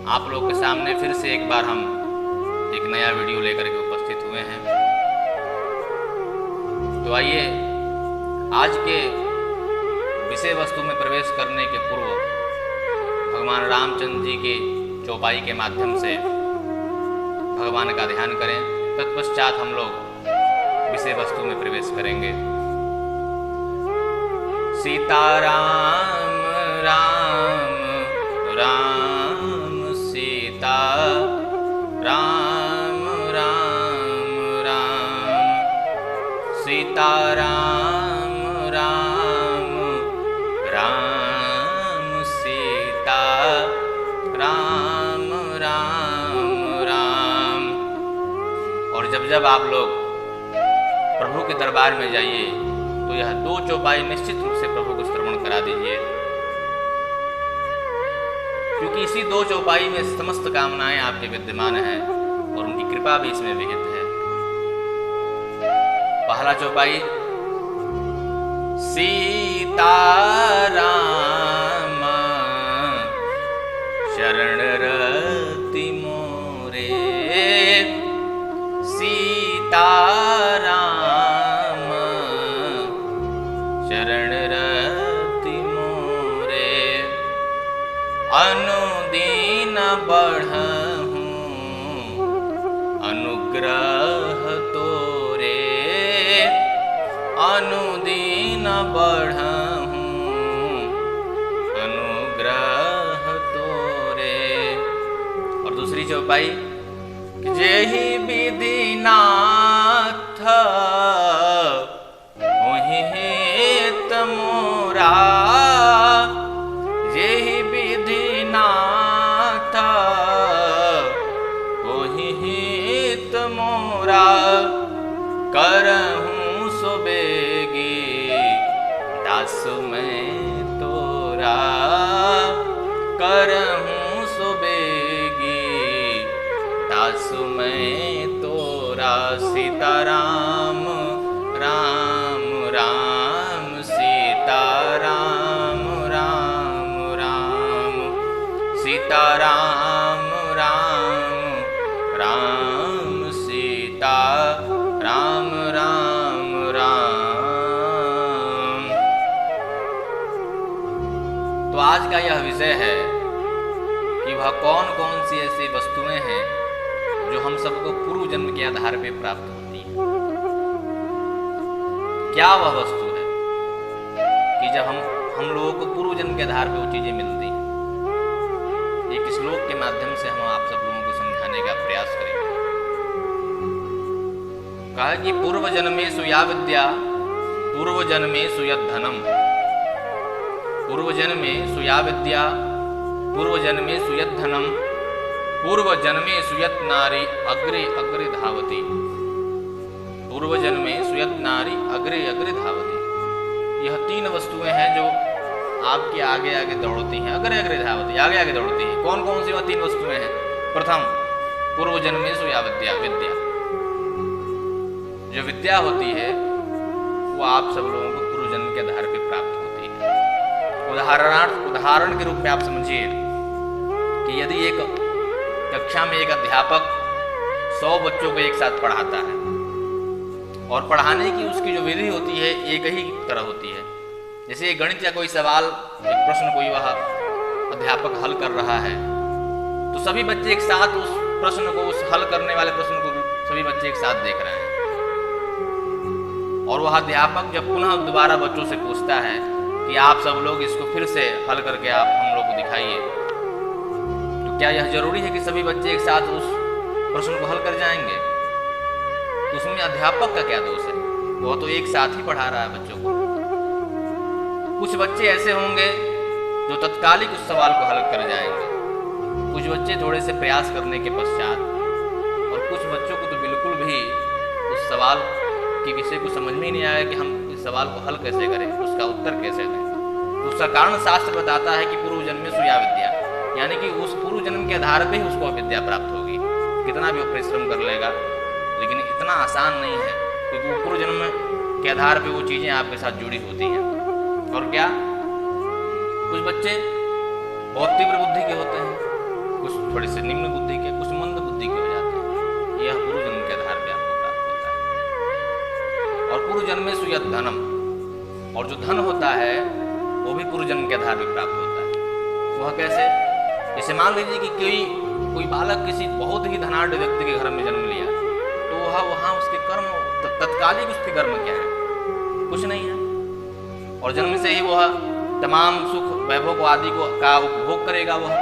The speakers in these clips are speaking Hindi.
आप लोग के सामने फिर से एक बार हम एक नया वीडियो लेकर के उपस्थित हुए हैं। तो आइए आज के विषय वस्तु में प्रवेश करने के पूर्व भगवान रामचंद्र जी की चौपाई के माध्यम से भगवान का ध्यान करें। तत्पश्चात हम लोग विषय वस्तु में प्रवेश करेंगे। सीताराम राम राम सीता राम राम राम सीताराम राम राम सीता राम राम राम। और जब आप लोग प्रभु के दरबार में जाइए तो यह दो चौपाई निश्चित रूप से प्रभु को श्रवण करा दीजिए, क्योंकि इसी दो चौपाई में समस्त कामनाएं आपके विद्यमान हैं और उनकी कृपा भी इसमें विहित है। पहला चौपाई, सीता राम शरण रति मोरे, सीता राम शरण रति मोरे, अनुदीन बढ़हूँ अनुग्रह तोरे, अनुदीन बढ़हूँ अनुग्रह तोरे। और दूसरी चौपाई, जेहि विधि नाथ मोहि हित मोरा, जेहि विधि नाथ मोहि हित मोरा, करहूँ सो बेगी दास मैं तोरा, करहूँ सो बेगी दास मैं तोरा। सीताराम राम राम सीताराम राम राम सीताराम राम राम सीता राम राम राम। तो आज का यह विषय है कि वह कौन कौन सी ऐसी वस्तुएं हैं जो हम सबको पूर्व जन्म के आधार पर प्राप्त होती है। क्या वह वस्तु है कि जब हम लोगों को पूर्व जन्म के आधार पर वो चीजें मिलती हैं। एक श्लोक के माध्यम से हम आप सब लोगों को समझाने का प्रयास करेंगे। कहा कि पूर्व जन्मेषु या विद्या पूर्व जन्मेषु यद् धनम, पूर्व जन्मेषु या विद्या पूर्व जन्मेषु यद् धनम, पूर्व जन्मेषु यत् नारी अग्रे अग्रे धावती, पूर्व जन्मेषु यत् नारी अग्रे अग्रे धावती। यह तीन वस्तुएं हैं जो आपके आगे आगे दौड़ती हैं, अग्रे अग्रे धावती, आगे आगे दौड़ती हैं। कौन कौन सी वह तीन वस्तुएं हैं? प्रथम, पूर्व जन्मेषु या विद्या, विद्या। जो विद्या होती है वो आप सब लोगों को पूर्व जन्म के आधार पर प्राप्त होती है। उदाहरण के रूप में आप समझिए कि यदि एक कक्षा में एक अध्यापक 100 बच्चों को एक साथ पढ़ाता है और पढ़ाने की उसकी जो विधि होती है एक ही तरह होती है। जैसे गणित या कोई सवाल, एक प्रश्न कोई वह अध्यापक हल कर रहा है तो सभी बच्चे एक साथ उस प्रश्न को, उस हल करने वाले प्रश्न को सभी बच्चे एक साथ देख रहे हैं। और वह अध्यापक जब पुनः दोबारा बच्चों से पूछता है कि आप सब लोग इसको फिर से हल करके आप हम लोग को दिखाइए, तो क्या यह जरूरी है कि सभी बच्चे एक साथ उस प्रश्न को हल कर जाएंगे? तो उसमें अध्यापक का क्या दोष है? वह तो एक साथ ही पढ़ा रहा है बच्चों को। कुछ बच्चे ऐसे होंगे जो तत्कालिक उस सवाल को हल कर जाएंगे, कुछ बच्चे थोड़े से प्रयास करने के पश्चात, और कुछ बच्चों को तो बिल्कुल भी उस सवाल के विषय को समझ में ही नहीं आया कि हम इस सवाल को हल कैसे करें, उसका उत्तर कैसे दें। तो उसका कारण शास्त्र बताता है कि पूर्व जन्मेषु या विद्या, यानी कि उस पूर्व जन्म के आधार पर ही उसको विद्या प्राप्त होगी। कितना भी वो परिश्रम कर लेगा, लेकिन इतना आसान नहीं है, क्योंकि वो पूर्व जन्म के आधार पर वो चीज़ें आपके साथ जुड़ी होती हैं। और क्या, कुछ बच्चे बहुत तीव्र बुद्धि के होते हैं, कुछ थोड़े से निम्न बुद्धि के, कुछ मंद बुद्धि के हो जाते हैं। यह पूर्व जन्म के आधार पर आपको प्राप्त होता है। और पूर्व जन्म में सुयत धनम, और जो धन होता है वो भी पूर्व जन्म के आधार पर प्राप्त होता है। वह कैसे? जैसे मान लीजिए कि कोई बालक किसी बहुत ही धनाढ़ व्यक्ति के घर में जन्म लिया, तो वह वहाँ उसके कर्म तत्कालिक उसके कर्म क्या है? कुछ नहीं है। और जन्म से ही वह तमाम सुख वैभव को आदि को का उपभोग करेगा। वह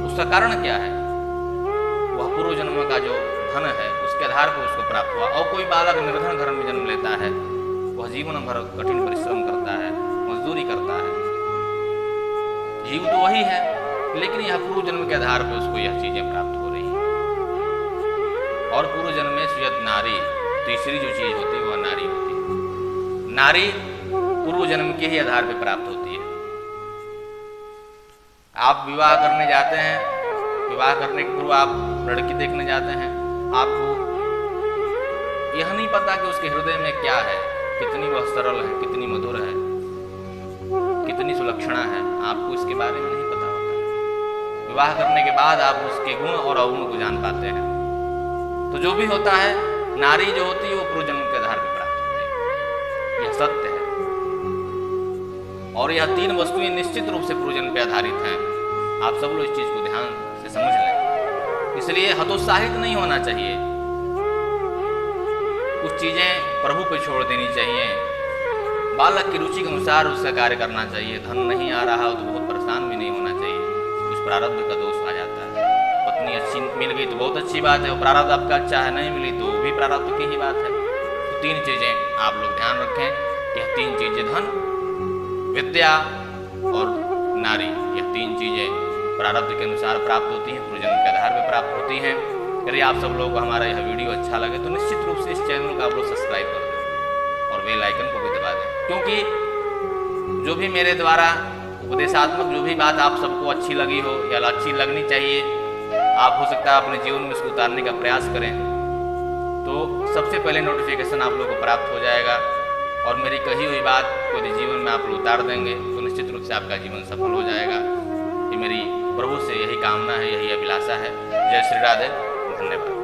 उसका कारण क्या है? वह पूर्व जन्म का जो धन है उसके आधार पर उसको प्राप्त हुआ। और कोई बालक निर्धन घर में जन्म लेता है, वह जीवन भर कठिन परिश्रम करता है, मजदूरी करता है, जीव तो वही है, लेकिन यह पूर्व जन्म के आधार पर उसको यह चीजें प्राप्त हो रही हैं। और पूर्व जन्म में सुयत नारी, तीसरी जो चीज होती है वह नारी होती है। नारी पूर्व जन्म के ही आधार पर प्राप्त होती है। आप विवाह करने जाते हैं, विवाह करने के पूर्व आप लड़की देखने जाते हैं, आपको यह नहीं पता कि उसके हृदय में क्या है, कितनी वह सरल है, कितनी मधुर है, कितनी सुलक्षणा है, आपको इसके बारे में नहीं पता होता। विवाह करने के बाद आप उसके गुण और अवगुण को जान पाते हैं। तो जो भी होता है, नारी जो होती है वो पूर्व जन्म के आधार पर प्राप्त होती है, यह सत्य है। और यह तीन वस्तुएं निश्चित रूप से पूर्व जन्म पर आधारित हैं। आप सब लोग इस चीज को ध्यान से समझ लें। इसलिए हतोत्साहित नहीं होना चाहिए, कुछ चीजें प्रभु पर छोड़ देनी चाहिए, बालक की रुचि के अनुसार उसका कार्य करना चाहिए। धन नहीं आ रहा हो तो बहुत परेशान भी नहीं होना चाहिए, कुछ प्रारब्ध का दोष आ जाता है। पत्नी अच्छी मिल गई तो बहुत अच्छी बात है, वो प्रारब्ध आपका अच्छा है, नहीं मिली तो भी प्रारब्ध की ही बात है। तो तीन चीजें आप लोग ध्यान रखें। यह तीन चीजें धन, विद्या और नारी, यह तीन चीजें प्रारब्ध के अनुसार प्राप्त होती हैं, पूर्व जन्म के आधार पर प्राप्त होती हैं। यदि आप सब लोगों को हमारा यह वीडियो अच्छा लगे तो निश्चित रूप से इस चैनल को आप लोग सब्सक्राइब कर दें और बेल आइकन को भी दबा दें, क्योंकि जो भी मेरे द्वारा उपदेशात्मक जो भी बात आप सबको अच्छी लगी हो या अच्छी लगनी चाहिए, आप हो सकता है अपने जीवन में उसको उतारने का प्रयास करें, तो सबसे पहले नोटिफिकेशन आप लोगों को प्राप्त हो जाएगा। और मेरी कही हुई बात को यदि जीवन में आप लोग उतार देंगे तो निश्चित रूप से आपका जीवन सफल हो जाएगा। ये मेरी प्रभु से यही कामना है, यही अभिलाषा है। जय श्री राधे, धन्यवाद।